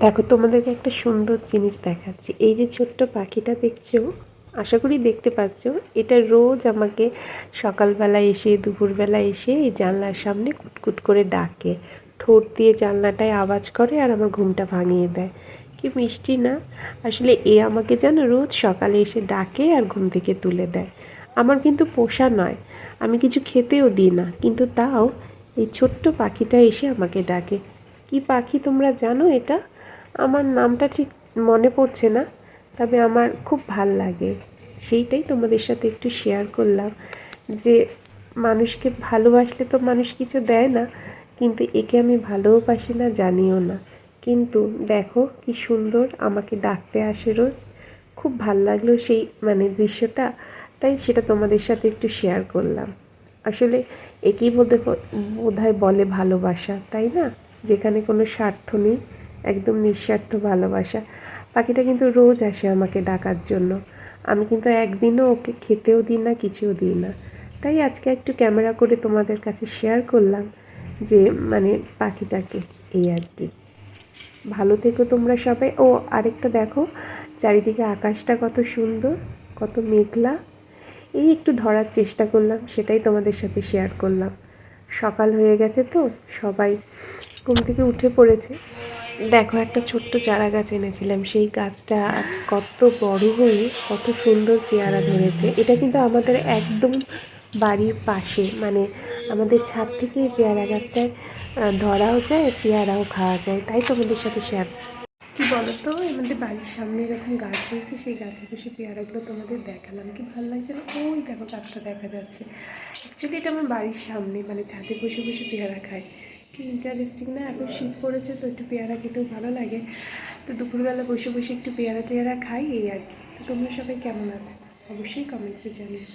দেখো, তোমাদেরকে একটা সুন্দর জিনিস দেখাচ্ছি। এই যে ছোট্ট পাখিটা দেখছো, আশা করি দেখতে পাচ্ছ, এটা রোজ আমাকে সকালবেলা এসে দুপুরবেলা এসে এই জানলার সামনে কুটকুট করে ডাকে, ঠোঁট দিয়ে জানলাটায় আওয়াজ করে আর আমার ঘুমটা ভাঙিয়ে দেয়। কি মিষ্টি না? আসলে এ আমাকে যেন রোজ সকালে এসে ডাকে আর ঘুম থেকে তুলে দেয়। আমার কিন্তু পোষা নয়, আমি কিছু খেতেও দিই না, কিন্তু তাও এই ছোট্ট পাখিটা এসে আমাকে ডাকে। কি পাখি তোমরা জানো এটা? আমার নামটা ঠিক মনে পড়ছে না, তবে আমার খুব ভাল লাগে। সেইটাই তোমাদের সাথে একটু শেয়ার করলাম যে মানুষকে ভালোবাসলে তো মানুষ কিছু দেয় না, কিন্তু একে আমি ভালোবাসি না, জানিও না, কিন্তু দেখো কি সুন্দর আমাকে ডাকতে আসে রোজ। খুব ভাল লাগলো সেই দৃশ্যটা, তাই সেটা তোমাদের সাথে একটু শেয়ার করলাম। আসলে একেই বোধহয় বলে ভালোবাসা, তাই না? যেখানে কোনো স্বার্থ নেই, একদম নিঃস্বার্থ ভালোবাসা। পাখিটা কিন্তু রোজ আসে আমাকে ডাকার জন্য। আমি কিন্তু একদিনও ওকে খেতেও দিই না, কিছুও দিই না। তাই আজকে একটু ক্যামেরা করে তোমাদের কাছে শেয়ার করলাম যে পাখিটাকে, এই আর কি। ভালো থেকো তোমরা সবাই। ও আরেকটা দেখো, চারিদিকে আকাশটা কত সুন্দর, কত মেঘলা। এই একটু ধরার চেষ্টা করলাম, সেটাই তোমাদের সাথে শেয়ার করলাম। সকাল হয়ে গেছে তো, সবাই ঘুম থেকে উঠে পড়েছে। দেখো, একটা ছোট্ট চারা গাছ এনেছিলাম, সেই গাছটা আজ কত বড় হয়ে কত সুন্দর পেয়ারা ধরেছে। এটা কিন্তু আমাদের একদম বাড়ির পাশে, আমাদের ছাদ থেকে পেয়ারা গাছটায় ধরাও যায়, পেয়ারাও খাওয়া যায়। তাই তোমাদের সাথে শেয়ার। কি বলো তো, আমাদের বাড়ির সামনে এরকম গাছ হয়েছে, সেই গাছে বসে পেয়ারাগুলো তোমাদের দেখালাম, কি ভালো লাগছে না? ওই দেখো গাছটা দেখা যাচ্ছে। অ্যাকচুয়ালি এটা আমার বাড়ির সামনে, ছাদে বসে বসে পেয়ারা খায়। কি ইন্টারেস্টিং না? এখন শীত পড়েছে তো একটু পেয়ারা খেতেও ভালো লাগে, তো দুপুরবেলা বসে বসে একটু পেয়ারা টেয়ারা খাই, এই আর কি। তো তোমরা সবাই কেমন আছো অবশ্যই কমেন্টসে জানিও।